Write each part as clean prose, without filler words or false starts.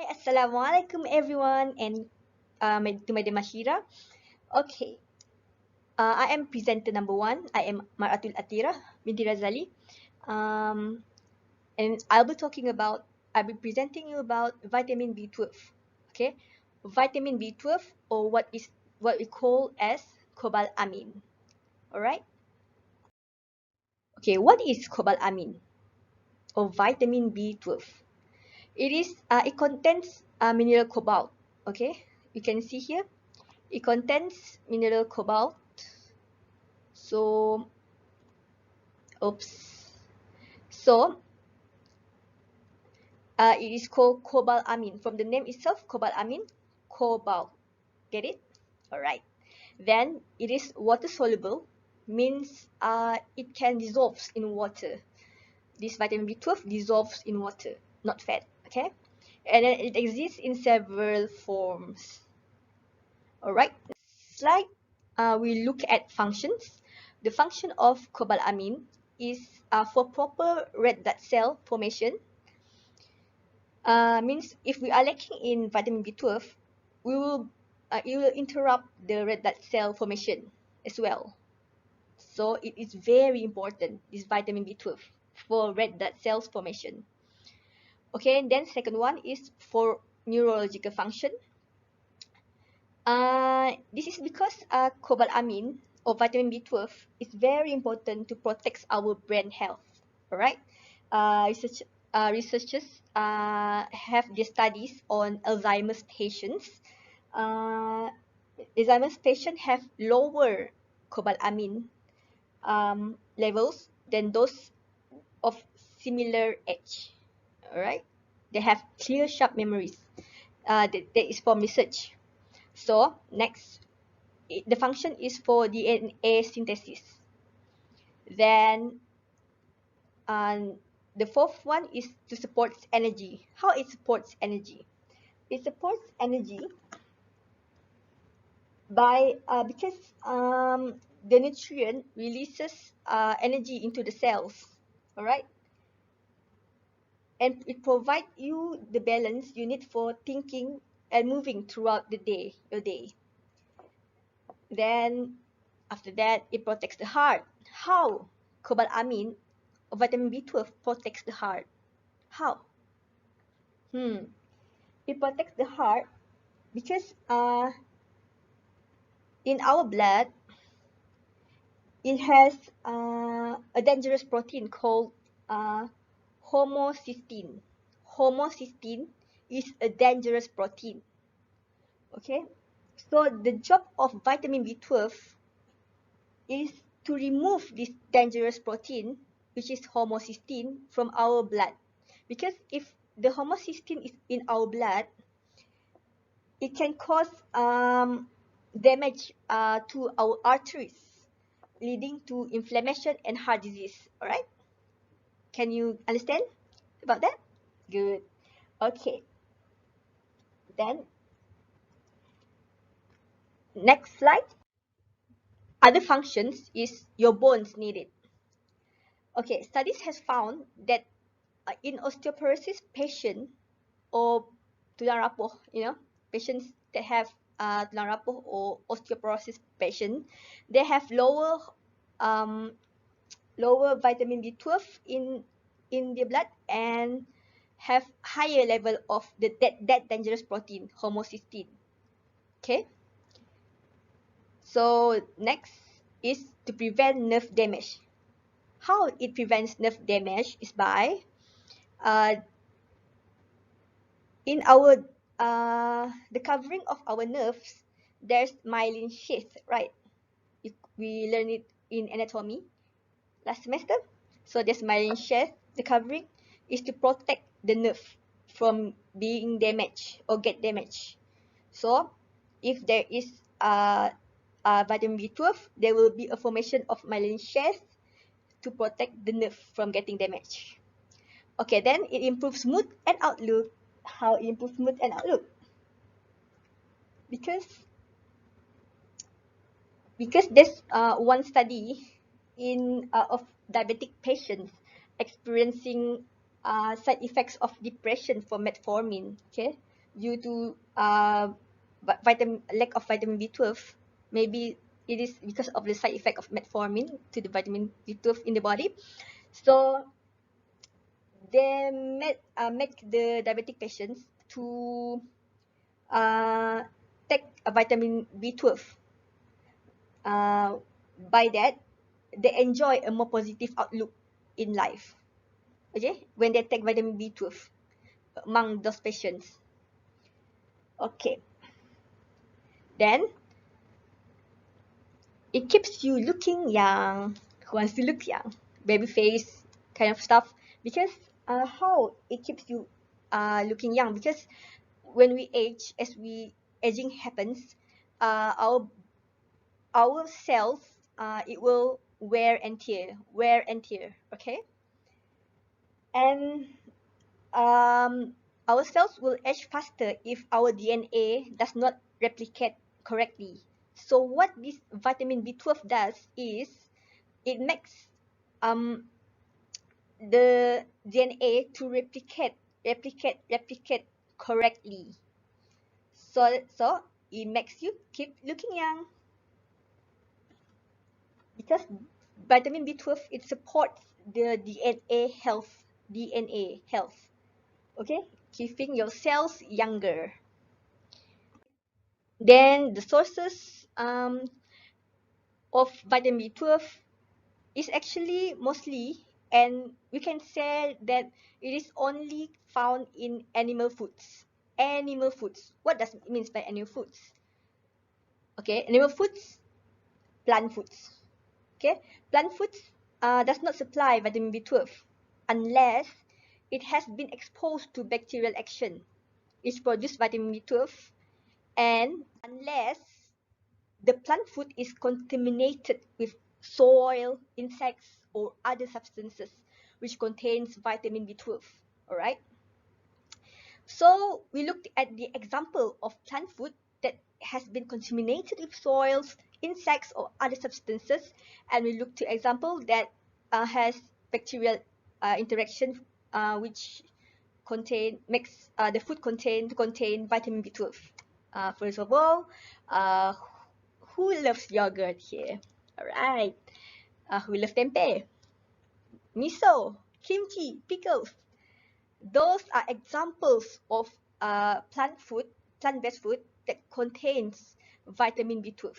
Assalamualaikum everyone and to my Demashira. Okay, I am presenter number one. I am Maratul Atira binti Razali. Um, and I'll be presenting you about vitamin B12. Okay, vitamin B12 or what we call as cobalamin. Alright. Okay, what is cobalamin or vitamin B12? It contains mineral cobalt. Okay, you can see here. It contains mineral cobalt. So, oops. So, it is called cobalamin. From the name itself, cobalamin, cobalt. Get it? Alright. Then, it is water soluble, means it can dissolve in water. This vitamin B12 dissolves in water, not fat. Okay? And then it exists in several forms. Alright. Slide, we look at functions. The function of cobalamin is for proper red blood cell formation. Means if we are lacking in vitamin B12, it will interrupt the red blood cell formation as well. So it is very important, this vitamin B12, for red blood cells formation. Okay, and then second one is for neurological function. This is because cobalamin or vitamin B12 is very important to protect our brain health. Alright, researchers have their studies on Alzheimer's patients. Alzheimer's patients have lower cobalamin levels than those of similar age. Alright, they have clear, sharp memories. That is from research. So next, the function is for DNA synthesis. Then the fourth one is to support energy. How it supports energy? It supports energy by because the nutrient releases energy into the cells. All right, and it provides you the balance you need for thinking and moving throughout the day, your day. Then after that, it protects the heart. How? Cobalamin or vitamin B12 protects the heart. How? It protects the heart because in our blood, it has a dangerous protein called uh, homocysteine. Homocysteine is a dangerous protein. Okay, so the job of vitamin B12 is to remove this dangerous protein, which is homocysteine, from our blood. Because if the homocysteine is in our blood, it can cause damage to our arteries, leading to inflammation and heart disease. All right? Can you understand about that? Good. Okay. Then next slide. Other functions is your bones need it. Okay, studies has found that in osteoporosis patient or tulang rapuh, patients that have tulang rapuh or osteoporosis patient, they have um, lower vitamin B12 in their blood and have higher level of that dangerous protein, homocysteine. Okay. So next is to prevent nerve damage. How it prevents nerve damage is by in our the covering of our nerves, there's myelin sheath, right? We learn it in anatomy last semester. So there's myelin sheath. The covering is to protect the nerve from being damaged or get damaged. So if there is vitamin B12, there will be a formation of myelin sheath to protect the nerve from getting damaged. Okay, then it improves mood and outlook. How it improves mood and outlook? Because there's one study of diabetic patients experiencing side effects of depression for metformin. Okay, due to lack of vitamin B12. Maybe it is because of the side effect of metformin to the vitamin B12 in the body. So they make the diabetic patients to uh, take a vitamin B12. By that, they enjoy a more positive outlook in life. Okay, when they take vitamin B12 among those patients. Okay, then it keeps you looking young. Who wants to look young? Baby face kind of stuff. Because how it keeps you looking young? Because when we age, as we aging happens, our cells it will wear and tear. Okay, and our cells will age faster if our DNA does not replicate correctly. So what this vitamin B12 does is it makes um, the DNA to replicate correctly. So it makes you keep looking young because vitamin B12 it supports the DNA health. Okay, keeping your cells younger. Then the sources of vitamin B12 is actually mostly, and we can say that it is only found in animal foods. Animal foods. What does it mean by animal foods? Okay, animal foods, plant foods. Okay, plant foods does not supply vitamin B12 unless it has been exposed to bacterial action. It produces vitamin B12, and unless the plant food is contaminated with soil, insects, or other substances which contains vitamin B12. All right. So we looked at the example of plant food that has been contaminated with soils, insects, or other substances, and we looked to example that has bacterial interaction, which makes the food contain vitamin B12. First of all, uh, who loves yogurt here? All right. Who loves tempeh, miso, kimchi, pickles? Those are examples of plant-based food that contains vitamin B12.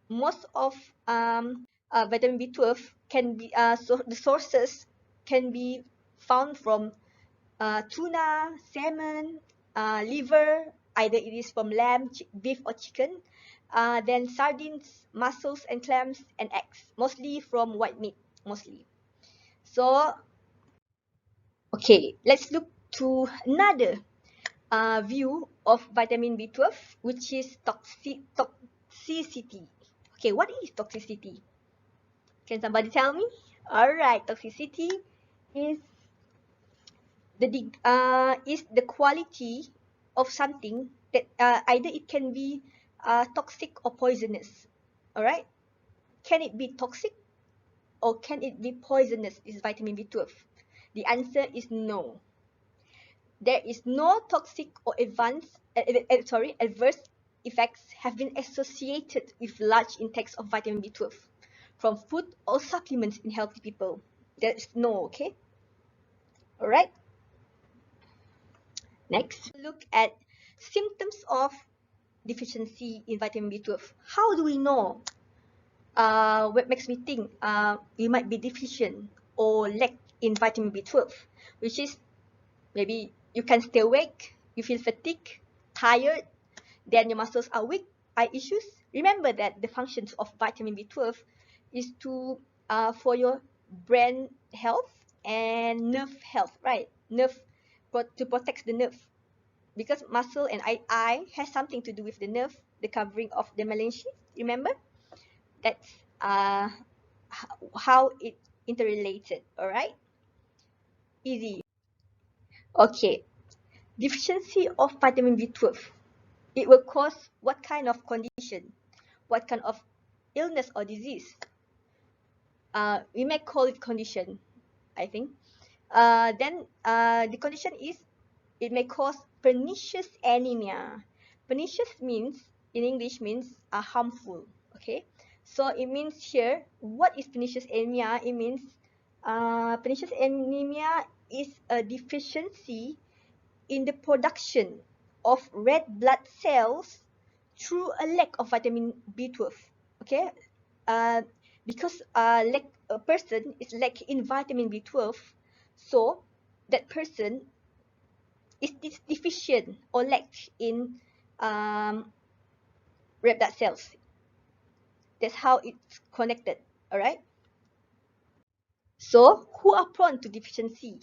Most of vitamin B12 can be the sources can be found from tuna, salmon, liver, either it is from lamb, beef, or chicken. Then sardines, mussels, and clams, and eggs, mostly from white meat, mostly. So, okay, let's look to another view of vitamin B12, which is toxicity. Okay, what is toxicity? Can somebody tell me? All right, toxicity is is the quality of something that either it can be toxic or poisonous. All right, can it be toxic or can it be poisonous? Is vitamin B12? The answer is no. There is no toxic or adverse effects have been associated with large intakes of vitamin B12 from food or supplements in healthy people. There is no. Okay, all right. Next, look at symptoms of deficiency in vitamin B12. How do we know? What makes me think you might be deficient or lack in vitamin B12, which is maybe you can stay awake, you feel fatigued, tired, then your muscles are weak, eye issues. Remember that the functions of vitamin B12 is to for your brain health and nerve health, right? To protect the nerve, because muscle and eye has something to do with the nerve, the covering of the myelin sheath. Remember, that's how it interrelated. All right, easy. Okay, deficiency of vitamin B12. It will cause what kind of condition? What kind of illness or disease? We may call it condition, I think. Then the condition is it may cause pernicious anemia. Pernicious means, in English, means harmful. Okay, so it means here, what is pernicious anemia? It means pernicious anemia is a deficiency in the production of red blood cells through a lack of vitamin B12. Okay, uh, because a person is lacking in vitamin B12, so that person is deficient or lack in um, red blood cells. That's how it's connected. All right. So who are prone to deficiency?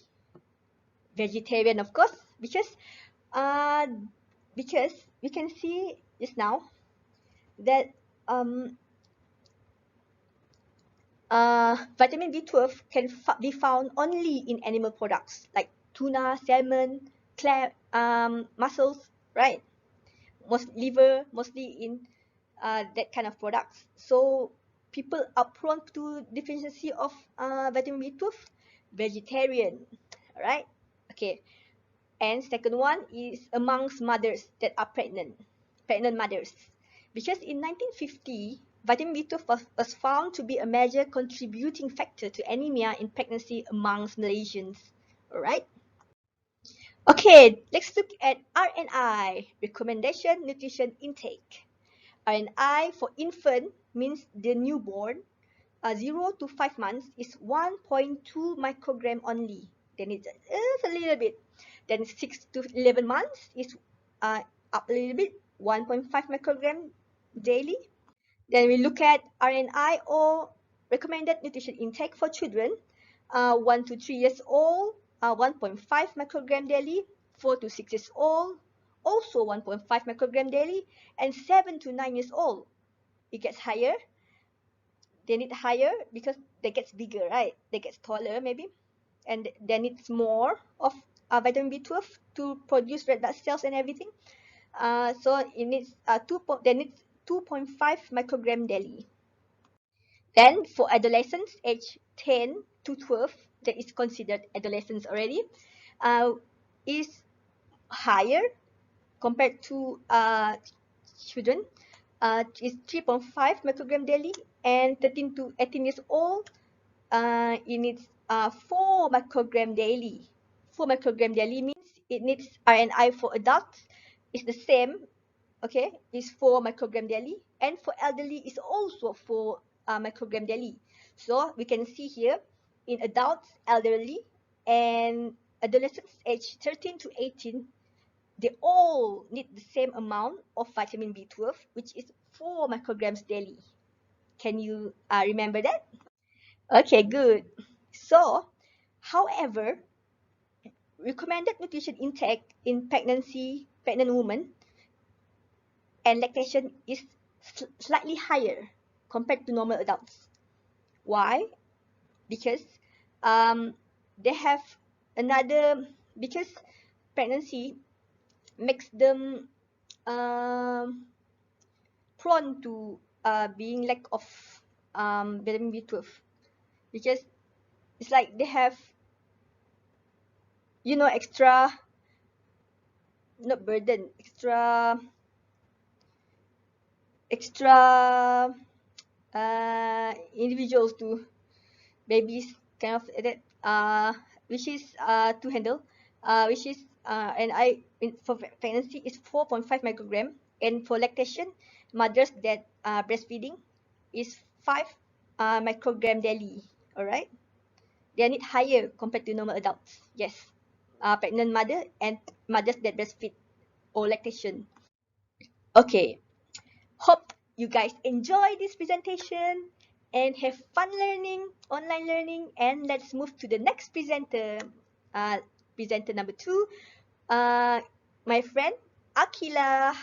Vegetarian, of course, uh, because we can see just now that um, vitamin B12 can be found only in animal products like tuna, salmon, mussels, right? Most liver, mostly in that kind of products. So people are prone to deficiency of vitamin B12, vegetarian, right? Okay. And second one is amongst mothers that are pregnant mothers. Because in 1950, vitamin B12 was found to be a major contributing factor to anemia in pregnancy amongst Malaysians. Alright? Okay, let's look at RNI, recommendation nutrition intake. RNI for infant means the newborn, 0 to 5 months is 1.2 microgram only. Then it's a little bit. Then 6 to 11 months is up a little bit, 1.5 microgram daily. Then we look at RNI or recommended nutrition intake for children, 1 to 3 years old, 1.5 microgram daily, 4 to 6 years old, also 1.5 microgram daily, and 7 to 9 years old. It gets higher. They need higher because they get bigger, right? They get taller maybe, and they need more of vitamin B12 to produce red blood cells and everything. So it needs they need 2.5 microgram daily. Then for adolescents age 10 to 12, that is considered adolescents already, is higher compared to children. Is 3.5 microgram daily, and 13 to 18 years old, it needs 4 microgram daily. 4 microgram daily means it needs RNI for adults. It's the same, okay? It's 4 microgram daily. And for elderly, it's also 4 microgram daily. So we can see here in adults, elderly, and adolescents aged 13 to 18, they all need the same amount of vitamin B12, which is 4 micrograms daily. Can you remember that? Okay, good. So, however, recommended nutrition intake in pregnant women, and lactation is slightly higher compared to normal adults. Why? Because um, they have another, because pregnancy makes them um, prone to being lack of vitamin B12, because it's like they have, extra, not burden, extra individuals to babies, kind of that, which is to handle, which is and for pregnancy is 4.5 microgram, and for lactation, mothers that are breastfeeding is 5 microgram daily. All right, they need higher compared to normal adults. Yes, pregnant mother and mothers that breastfeed or lactation. Okay, hope you guys enjoy this presentation and have fun learning, online learning, and let's move to the next presenter, presenter number 2, uh, my friend Akila.